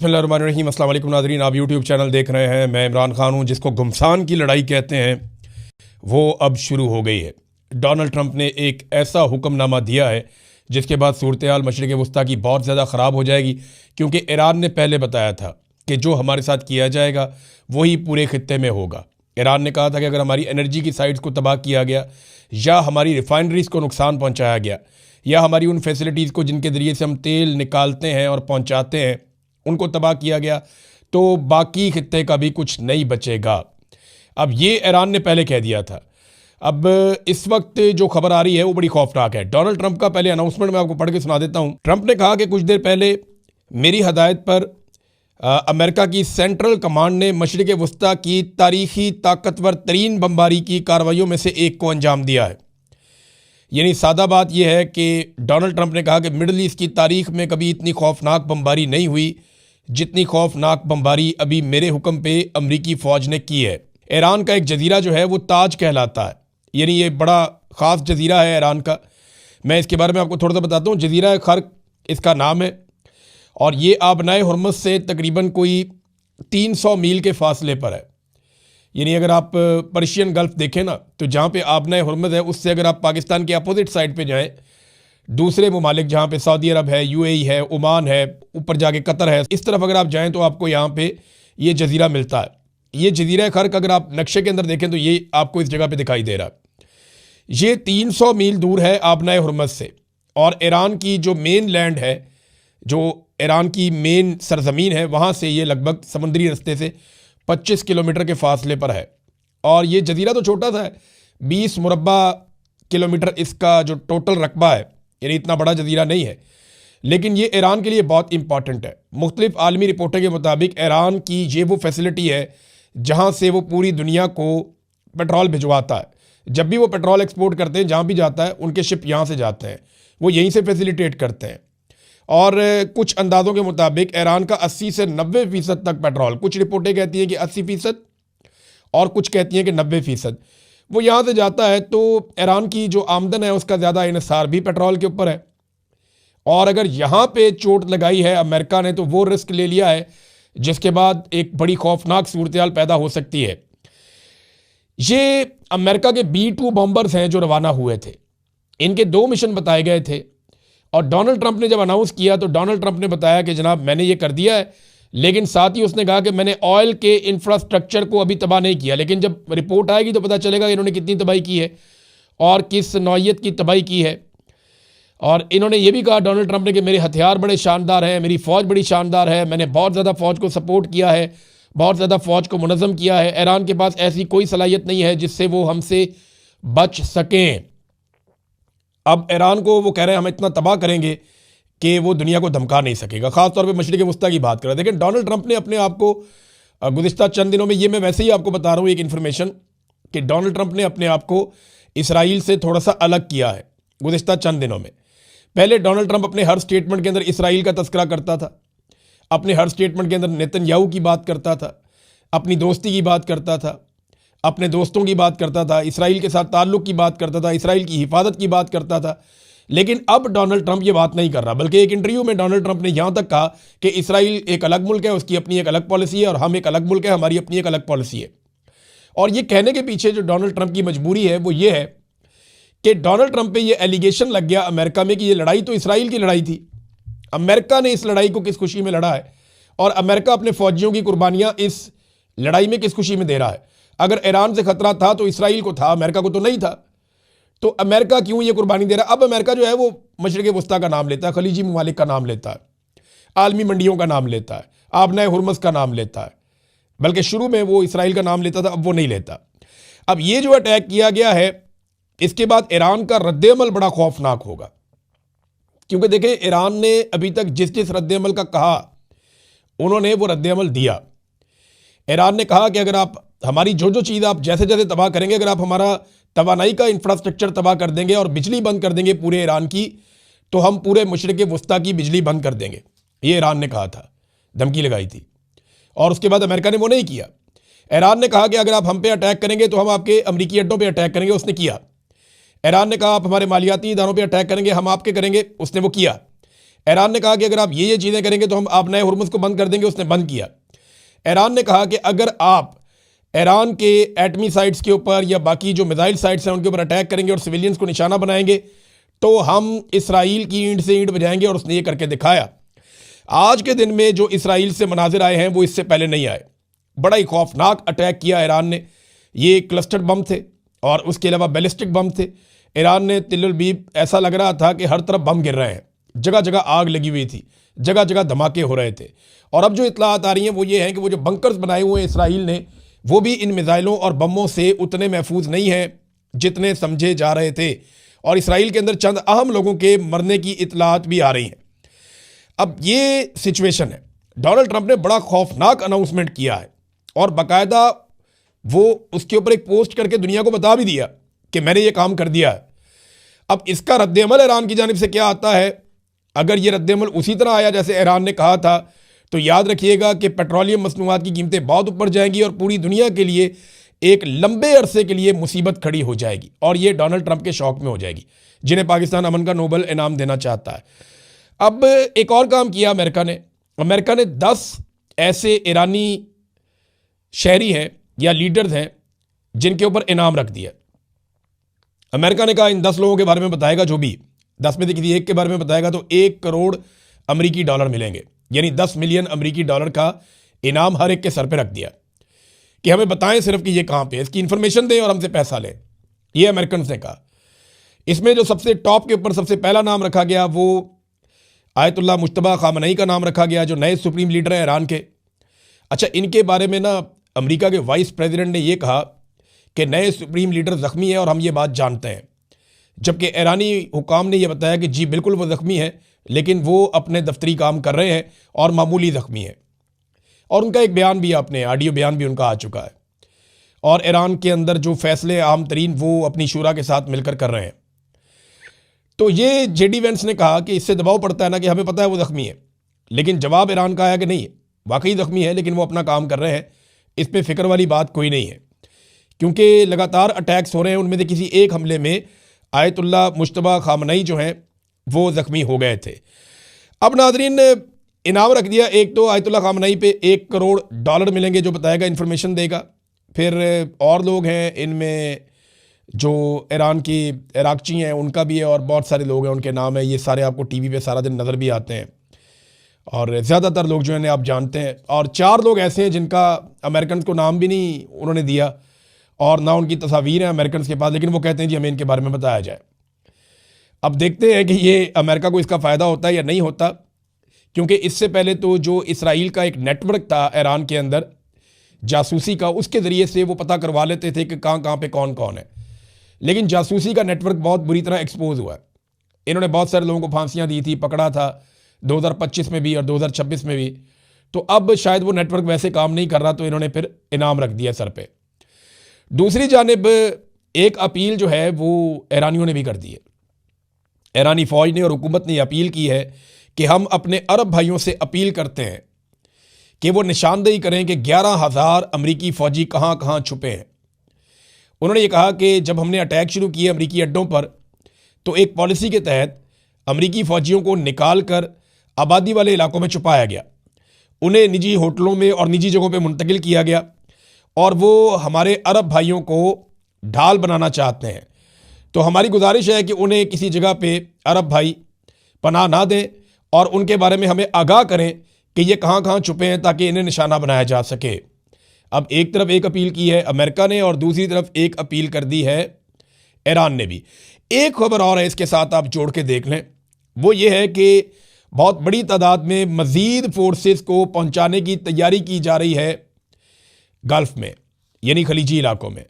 बिस्मिल्लाहिर्रहमानिर्रहीम। अस्सलाम वालेकुम नाज़रीन, आप यूट्यूब चैनल देख रहे हैं। मैं इमरान खान हूँ। जिसको घुमसान की लड़ाई कहते हैं वो अब शुरू हो गई है। डोनाल्ड ट्रंप ने एक ऐसा हुक्मनामा दिया है जिसके बाद सूरत हाल मशरिक़ वस्ता की बहुत ज़्यादा ख़राब हो जाएगी, क्योंकि ईरान ने पहले बताया था कि जो हमारे साथ किया जाएगा वही पूरे खित्ते में होगा। ईरान ने कहा था कि अगर हमारी एनर्जी की साइट्स को तबाह किया गया, या हमारी रिफाइनरीज़ को नुकसान पहुँचाया गया, या हमारी उन फैसिलिटीज़ को जिनके ज़रिए से हम तेल निकालते हैं और पहुँचाते हैं उनको तबाह किया गया, तो बाकी खित्ते का भी कुछ नहीं बचेगा। अब ये ईरान ने पहले कह दिया था। अब इस वक्त जो खबर आ रही है वो बड़ी खौफनाक है। डोनाल्ड ट्रंप का पहले अनाउंसमेंट मैं आपको पढ़ के सुना देता हूँ। ट्रंप ने कहा कि कुछ देर पहले मेरी हदायत पर अमेरिका की सेंट्रल कमांड ने मशरिक़ वस्ता की तारीखी ताकतवर तरीन बमबारी की कार्रवाइयों में से एक को अंजाम दिया है। यानी सादा बात यह है कि डोनाल्ड ट्रंप ने कहा कि मिडल ईस्ट की तारीख में कभी इतनी खौफनाक बमबारी नहीं हुई जितनी खौफनाक बमबारी अभी मेरे हुक्म पे अमरीकी फ़ौज ने की है। ईरान का एक जजीरा जो है वो ताज कहलाता है, यानी ये बड़ा ख़ास जजीरा है ईरान का। मैं इसके बारे में आपको थोड़ा सा बताता हूँ। जजीरा खर्क इसका नाम है, और ये आबनाए हुर्मुज़ से तकरीबन कोई 300 मील के फासले पर है। यानी अगर आप पर्शियन गल्फ़ देखें ना, तो जहाँ पे आबनाए हुर्मुज़ है उससे अगर आप पाकिस्तान के अपोजिट साइड पे जाएं, दूसरे ममालिक जहाँ पे सऊदी अरब है, यूएई है, ओमान है, ऊपर जाके कतर है, इस तरफ अगर आप जाएँ तो आपको यहाँ पे ये जजीरा मिलता है। ये जजीरा खर्क अगर आप नक्शे के अंदर देखें तो ये आपको इस जगह पे दिखाई दे रहा है। ये 300 मील दूर है आबनाए हुर्मुज़ से, और ईरान की जो मेन लैंड है, जो ईरान की मेन सरजमीन है, वहाँ से ये लगभग समुद्री रास्ते से 25 किलोमीटर के फासले पर है। और ये जजीरा तो छोटा सा है, 20 मुरब्बा किलोमीटर इसका जो टोटल रकबा है, यानी इतना बड़ा जजीरा नहीं है, लेकिन ये ईरान के लिए बहुत इंपॉर्टेंट है। मुख्तलिफ आलमी रिपोर्टों के मुताबिक ईरान की ये वो फैसिलिटी है जहाँ से वो पूरी दुनिया को पेट्रोल भिजवाता है। जब भी वो पेट्रोल एक्सपोर्ट करते हैं, जहाँ भी जाता है उनके शिप यहाँ से जाते हैं, वो यहीं से फैसिलिटेट करते हैं। और कुछ अंदाज़ों के मुताबिक ईरान का 80 से 90% तक पेट्रोल, कुछ रिपोर्टें कहती हैं कि 80% और कुछ कहती हैं कि 90%, वो यहाँ से जाता है। तो ईरान की जो आमदन है उसका ज़्यादा इन्हिसार भी पेट्रोल के ऊपर है। और अगर यहाँ पे चोट लगाई है अमेरिका ने, तो वो रिस्क ले लिया है, जिसके बाद एक बड़ी खौफनाक सूरत हाल पैदा हो सकती है। ये अमेरिका के B-2 बॉम्बर्स हैं जो रवाना हुए थे। इनके 2 मिशन बताए गए थे, और डोनाल्ड ट्रंप ने जब अनाउंस किया तो डोनाल्ड ट्रंप ने बताया कि जनाब मैंने ये कर दिया है, लेकिन साथ ही उसने कहा कि मैंने ऑयल के इंफ्रास्ट्रक्चर को अभी तबाह नहीं किया। लेकिन जब रिपोर्ट आएगी तो पता चलेगा इन्होंने कितनी तबाही की है और किस नौइयत की तबाही की है। और इन्होंने ये भी कहा डोनाल्ड ट्रंप ने कि मेरे हथियार बड़े शानदार हैं, मेरी फ़ौज बड़ी शानदार है, मैंने बहुत ज़्यादा फ़ौज को सपोर्ट किया है, बहुत ज़्यादा फ़ौज को मुनज़्ज़म किया है। ईरान के पास ऐसी कोई सलाहियत नहीं है जिससे वो हमसे बच सकें। अब ईरान को वो कह रहे हैं हम इतना तबाह करेंगे कि वो दुनिया को धमका नहीं सकेगा, ख़ासतौर पर मशरिक़ वस्ता की बात कर रहे हैं। लेकिन डोनाल्ड ट्रंप ने अपने आप को गुज़िश्ता चंद दिनों में, ये मैं वैसे ही आपको बता रहा हूँ एक इन्फॉर्मेशन, कि डोनाल्ड ट्रंप ने अपने आप को इसराइल से थोड़ा सा अलग किया है गुज़िश्ता चंद दिनों में। पहले डोनाल्ड ट्रंप अपने हर स्टेटमेंट के अंदर इसराइल का तस्करा करता था, अपने हर स्टेटमेंट के अंदर नेतन्याहू की बात करता था, अपनी दोस्ती की बात करता था, अपने दोस्तों की बात करता था, इसराइल के साथ ताल्लुक़ की बात करता था, इसराइल की हिफाजत की बात करता था। लेकिन अब डोनाल्ड ट्रंप ये बात नहीं कर रहा, बल्कि एक इंटरव्यू में डोनाल्ड ट्रंप ने यहाँ तक कहा कि इसराइल एक अलग मुल्क है, उसकी अपनी एक अलग पॉलिसी है, और हम एक अलग मुल्क है, हमारी अपनी एक अलग पॉलिसी है। और ये कहने के पीछे जो डोनाल्ड ट्रंप की मजबूरी है वो ये है कि डोनाल्ड ट्रंप पे ये एलिगेशन लग गया अमेरिका में कि ये लड़ाई तो इसराइल की लड़ाई थी, अमेरिका ने इस लड़ाई को किस खुशी में लड़ा है, और अमेरिका अपने फौजियों की कुर्बानियाँ इस लड़ाई में किस खुशी में दे रहा है। अगर ईरान से खतरा था तो इसराइल को था, अमेरिका को तो नहीं था। तो अमेरिका क्यों ये कुर्बानी दे रहा है? अब अमेरिका जो है वो मशरिक़ वस्ता का नाम लेता है, खलीजी ममालिक का नाम लेता है, आलमी मंडियों का नाम लेता है, आबनाए हुर्मुज़ का नाम लेता है, बल्कि शुरू में वो इसराइल का नाम लेता था, अब वो नहीं लेता। अब ये जो अटैक किया गया है, इसके बाद ईरान का रद्द-ए-अमल बड़ा खौफनाक होगा। क्योंकि देखें, ईरान ने अभी तक जिस जिस रद्द-ए-अमल का कहा उन्होंने वो रद्द-ए-अमल दिया। ईरान ने कहा कि अगर आप हमारी जो जो चीज़ आप जैसे जैसे तबाह करेंगे, अगर आप हमारा तवानाई का इंफ्रास्ट्रक्चर तबाह कर देंगे और बिजली बंद कर देंगे पूरे ईरान की, तो हम पूरे मशरिक़ वस्ता की बिजली बंद कर देंगे। ये ईरान ने कहा था, धमकी लगाई थी, और उसके बाद अमेरिका ने वो नहीं किया। ईरान ने कहा कि अगर आप हम पे अटैक करेंगे तो हम आपके अमरीकी अड्डों पे अटैक करेंगे, उसने किया। ईरान ने कहा आप हमारे मालियाती इदारों पे अटैक करेंगे, हम आपके करेंगे, उसने वो किया। ईरान ने कहा कि अगर आप ये चीज़ें करेंगे तो हम आप नए हुर्मुज़ को बंद कर देंगे, उसने बंद किया। ईरान ने कहा कि अगर आप ईरान के एटमी साइट्स के ऊपर या बाकी जो मिसाइल साइट्स हैं उनके ऊपर अटैक करेंगे और सिविलियंस को निशाना बनाएंगे तो हम इसराइल की ईंट से ईंट बजाएंगे, और उसने ये करके दिखाया। आज के दिन में जो इसराइल से मनाजिर आए हैं वो इससे पहले नहीं आए। बड़ा ही खौफनाक अटैक किया ईरान ने। ये क्लस्टर बम थे और उसके अलावा बैलिस्टिक बम थे। ईरान ने तिल अबीब ऐसा लग रहा था कि हर तरफ बम गिर रहे हैं, जगह जगह आग लगी हुई थी, जगह जगह धमाके हो रहे थे। और अब जो इत्तलात आ रही हैं वो ये हैं कि वो जो बंकर्स बनाए हुए हैं इसराइल ने, वो भी इन मिसाइलों और बमों से उतने महफूज नहीं हैं जितने समझे जा रहे थे, और इसराइल के अंदर चंद अहम लोगों के मरने की इत्तलात भी आ रही हैं। अब ये सिचुएशन है। डोनाल्ड ट्रंप ने बड़ा खौफनाक अनाउंसमेंट किया है और बाकायदा वो उसके ऊपर एक पोस्ट करके दुनिया को बता भी दिया कि मैंने ये काम कर दिया है। अब इसका रद्द-ए-अमल ईरान की जानिब से क्या आता है? अगर ये रद्द-ए-अमल उसी तरह आया जैसे ईरान ने कहा था तो याद रखिएगा कि पेट्रोलियम मसनूआत की कीमतें बहुत ऊपर जाएंगी और पूरी दुनिया के लिए एक लंबे अरसे के लिए मुसीबत खड़ी हो जाएगी, और ये डोनाल्ड ट्रंप के शौक में हो जाएगी, जिन्हें पाकिस्तान अमन का नोबल इनाम देना चाहता है। अब एक और काम किया अमेरिका ने 10 ऐसे ईरानी शहरी हैं या लीडर्स हैं जिनके ऊपर इनाम रख दिया। अमेरिका ने कहा इन 10 लोगों के बारे में बताएगा, जो भी 10 में से किसी एक के बारे में बताएगा तो 1 करोड़ अमेरिकी डॉलर मिलेंगे, यानी 10 मिलियन अमेरिकी डॉलर का इनाम हर एक के सर पे रख दिया कि हमें बताएं सिर्फ कि ये कहाँ पे है, इसकी इंफॉर्मेशन दें और हमसे पैसा लें। ये अमेरिकन ने कहा। इसमें जो सबसे टॉप के ऊपर सबसे पहला नाम रखा गया वो आयतुल्लाह मुज्तबा खामनई का नाम रखा गया, जो नए सुप्रीम लीडर हैं ईरान के। अच्छा, इनके बारे में ना अमेरिका के वाइस प्रेसिडेंट ने ये कहा कि नए सुप्रीम लीडर ज़ख्मी है और हम ये बात जानते हैं, जबकि ईरानी हुकाम ने यह बताया कि जी बिल्कुल वो ज़ख्मी है, लेकिन वो अपने दफ्तरी काम कर रहे हैं और मामूली ज़ख्मी है। और उनका एक बयान भी आपने ऑडियो बयान भी उनका आ चुका है, और ईरान के अंदर जो फैसले आम तरीन वो अपनी शूरा के साथ मिलकर कर रहे हैं। तो ये जेडी वेंस ने कहा कि इससे दबाव पड़ता है ना कि हमें पता है वो ज़ख्मी है, लेकिन जवाब ईरान का आया कि नहीं, वाकई ज़ख्मी है लेकिन वो अपना काम कर रहे हैं, इस पर फ़िक्र वाली बात कोई नहीं है, क्योंकि लगातार अटैक्स हो रहे हैं। उनमें से किसी एक हमले में आयतुल्लाह मुज्तबा खामनई जो हैं वो ज़ख्मी हो गए थे। अब नाज़रीन ने इनाम रख दिया। एक तो आयतुल्लाह खामनई पे 1 करोड़ डॉलर मिलेंगे, जो बताएगा, इन्फॉर्मेशन देगा। फिर और लोग हैं इनमें जो ईरान की इराकची हैं उनका भी है, और बहुत सारे लोग हैं उनके नाम है, ये सारे आपको टीवी पे सारा दिन नज़र भी आते हैं, और ज़्यादातर लोग जो हैं आप जानते हैं। और 4 लोग ऐसे हैं जिनका अमेरिकन को नाम भी नहीं उन्होंने दिया और ना उनकी तस्वीर है अमेरिकन के पास, लेकिन वो कहते हैं जी हमें इनके बारे में बताया जाए। अब देखते हैं कि ये अमेरिका को इसका फ़ायदा होता है या नहीं होता, क्योंकि इससे पहले तो जो इसराइल का एक नेटवर्क था ईरान के अंदर जासूसी का, उसके ज़रिए से वो पता करवा लेते थे कि कहाँ कहाँ पे कौन कौन है, लेकिन जासूसी का नेटवर्क बहुत बुरी तरह एक्सपोज हुआ है। इन्होंने बहुत सारे लोगों को फांसियाँ दी थी, पकड़ा था 2025 में भी और 2026 में भी। तो अब शायद वो नेटवर्क वैसे काम नहीं कर रहा, तो इन्होंने फिर इनाम रख दिया सर पे। दूसरी जानिब एक अपील जो है वो ईरानियों ने भी कर दी है। ईरानी फ़ौज ने और हुकूमत ने अपील की है कि हम अपने अरब भाइयों से अपील करते हैं कि वो निशानदेही करें कि 11,000 अमरीकी फ़ौजी कहाँ कहाँ छुपे हैं। उन्होंने ये कहा कि जब हमने अटैक शुरू किए अमरीकी अड्डों पर, तो एक पॉलिसी के तहत अमरीकी फ़ौजियों को निकाल कर आबादी वाले इलाकों में छुपाया गया, उन्हें निजी होटलों में और निजी जगहों पे मुंतकिल किया गया, और वो हमारे अरब भाइयों को ढाल बनाना चाहते हैं। तो हमारी गुजारिश है कि उन्हें किसी जगह पे अरब भाई पनाह ना दें और उनके बारे में हमें आगाह करें कि ये कहाँ कहाँ छुपे हैं, ताकि इन्हें निशाना बनाया जा सके। अब एक तरफ एक अपील की है अमेरिका ने और दूसरी तरफ एक अपील कर दी है ईरान ने भी। एक खबर और है इसके साथ आप जोड़ के देख लें, वो ये है कि बहुत बड़ी तादाद में मज़ीद फोर्सेस को पहुंचाने की तैयारी की जा रही है गल्फ़ में, यानी खलीजी इलाकों में।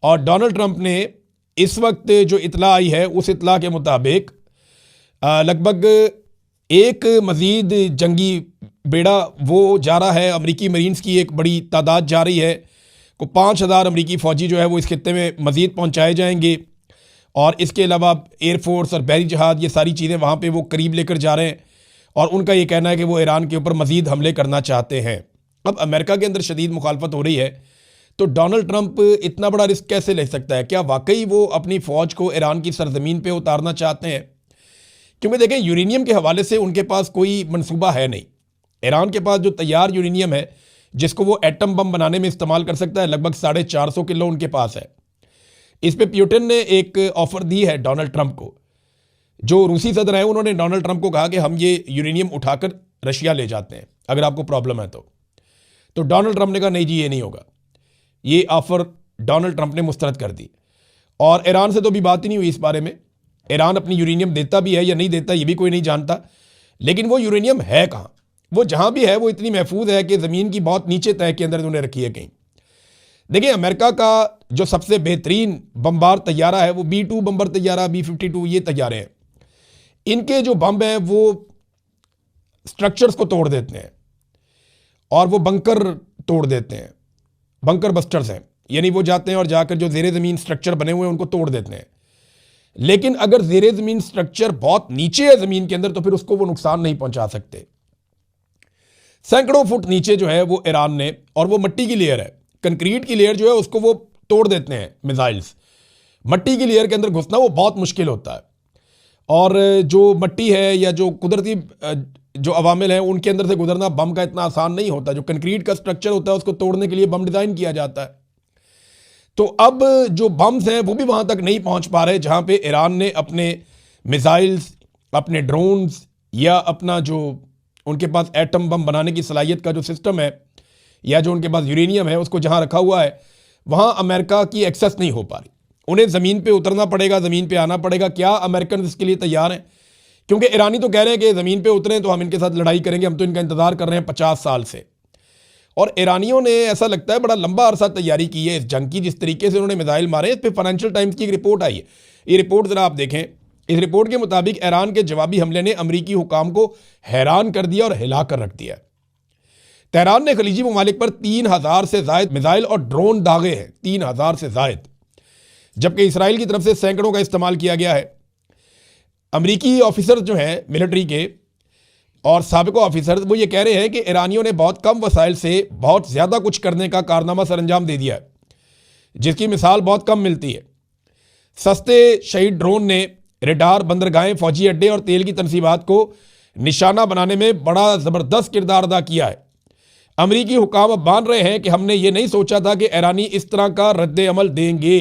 और डोनाल्ड ट्रंप ने इस वक्त जो इतला आई है उस इतला के मुताबिक लगभग एक मज़ीद जंगी बेड़ा वो जा रहा है, अमरीकी मरीन्स की एक बड़ी तादाद जा रही है, को 5,000 अमरीकी फ़ौजी जो है वो इस खित्ते में मज़ीद पहुंचाए जाएंगे। और इसके अलावा एयरफोर्स और बहरी जहाज़, ये सारी चीज़ें वहाँ पे वो करीब लेकर जा रहे हैं, और उनका ये कहना है कि वो ईरान के ऊपर मज़ीद हमले करना चाहते हैं। अब अमेरिका के अंदर शदीद मुखालफत हो रही है, तो डोनाल्ड ट्रंप इतना बड़ा रिस्क कैसे ले सकता है? क्या वाकई वो अपनी फ़ौज को ईरान की सरजमीन पे उतारना चाहते हैं? क्योंकि देखें यूरेनियम के हवाले से उनके पास कोई मंसूबा है नहीं। ईरान के पास जो तैयार यूरेनियम है जिसको वो एटम बम बनाने में इस्तेमाल कर सकता है, लगभग 450 किलो उनके पास है। इस पे पुतिन ने एक ऑफर दी है डोनाल्ड ट्रंप को। जो रूसी सदर हैं उन्होंने डोनाल्ड ट्रंप को कहा कि हम ये यूरेनियम उठाकर रशिया ले जाते हैं अगर आपको प्रॉब्लम है तो डोनाल्ड ट्रंप ने कहा नहीं जी ये नहीं होगा। ये ऑफर डोनाल्ड ट्रंप ने मुस्तरद कर दी और ईरान से तो भी बात ही नहीं हुई इस बारे में। ईरान अपनी यूरेनियम देता भी है या नहीं देता ये भी कोई नहीं जानता, लेकिन वो यूरेनियम है कहाँ, वो जहाँ भी है वो इतनी महफूज है कि ज़मीन की बहुत नीचे तह के अंदर उन्होंने रखी है कहीं। देखिए अमेरिका का जो सबसे बेहतरीन बमबार तैयारा है वो B-2 बम्बर तैयारा, B-52 ये तैयारे हैं। इनके जो बम हैं वो स्ट्रक्चर्स को तोड़ देते हैं और वो बंकर तोड़ देते हैं, बंकर बस्टर्स हैं, यानी वो जाते हैं और जाकर जो ज़ेरे ज़मीन स्ट्रक्चर बने हुए हैं उनको तोड़ देते हैं। लेकिन अगर ज़ेरे ज़मीन स्ट्रक्चर बहुत नीचे है ज़मीन के अंदर तो फिर उसको वो नुकसान नहीं पहुंचा सकते। सैकड़ों फुट नीचे जो है वो ईरान ने, और वो मिट्टी की लेयर है, कंक्रीट की लेयर जो है उसको वो तोड़ देते हैं मिसाइल्स। मिट्टी की लेयर के अंदर घुसना वो बहुत मुश्किल होता है और जो मिट्टी है या जो कुदरती जो अवामिल हैं उनके अंदर से गुजरना बम का इतना आसान नहीं होता। जो कंक्रीट का स्ट्रक्चर होता है उसको तोड़ने के लिए बम डिज़ाइन किया जाता है। तो अब जो बम्स हैं वो भी वहाँ तक नहीं पहुँच पा रहे जहाँ पे ईरान ने अपने मिसाइल्स, अपने ड्रोन्स या अपना जो उनके पास एटम बम बनाने की सलाहियत का जो सिस्टम है या जो उनके पास यूरेनियम है उसको जहाँ रखा हुआ है वहाँ अमेरिका की एक्सेस नहीं हो पा रही। उन्हें ज़मीन पे उतरना पड़ेगा, ज़मीन पे आना पड़ेगा। क्या अमेरिकन इसके लिए तैयार हैं? क्योंकि ईरानी तो कह रहे हैं कि ज़मीन पे उतरें तो हम इनके साथ लड़ाई करेंगे, हम तो इनका इंतज़ार कर रहे हैं 50 साल से। और ईरानियों ने ऐसा लगता है बड़ा लंबा अरसा तैयारी की है इस जंग की। जिस तरीके से उन्होंने मिसाइल मारे, इस पर फाइनेंशियल टाइम्स की एक रिपोर्ट आई है। ये रिपोर्ट ज़रा आप देखें। इस रिपोर्ट के मुताबिक ईरान के जवाबी हमले ने अमरीकी हुकाम को हैरान कर दिया और हिला कर रख दिया। तेहरान ने खलीजी ममालिक पर 3000 से ज़ायद मिसाइल और ड्रोन दागे हैं, 3000 से ज़ायद, जबकि इसराइल की तरफ से सैकड़ों का इस्तेमाल किया गया है। अमरीकी ऑफिसर जो हैं मिलिट्री के और साबिक़ ऑफिसर वो ये कह रहे हैं कि ईरानियों ने बहुत कम वसाइल से बहुत ज़्यादा कुछ करने का कारनामा सरअंजाम दे दिया है, जिसकी मिसाल बहुत कम मिलती है। सस्ते शहीद ड्रोन ने रेडार, बंदरगाहें, फौजी अड्डे और तेल की तनसीबात को निशाना बनाने में बड़ा ज़बरदस्त किरदार अदा किया है। अमरीकी हुकाम अब मान रहे हैं कि हमने ये नहीं सोचा था कि ईरानी इस तरह का रद्द अमल देंगे।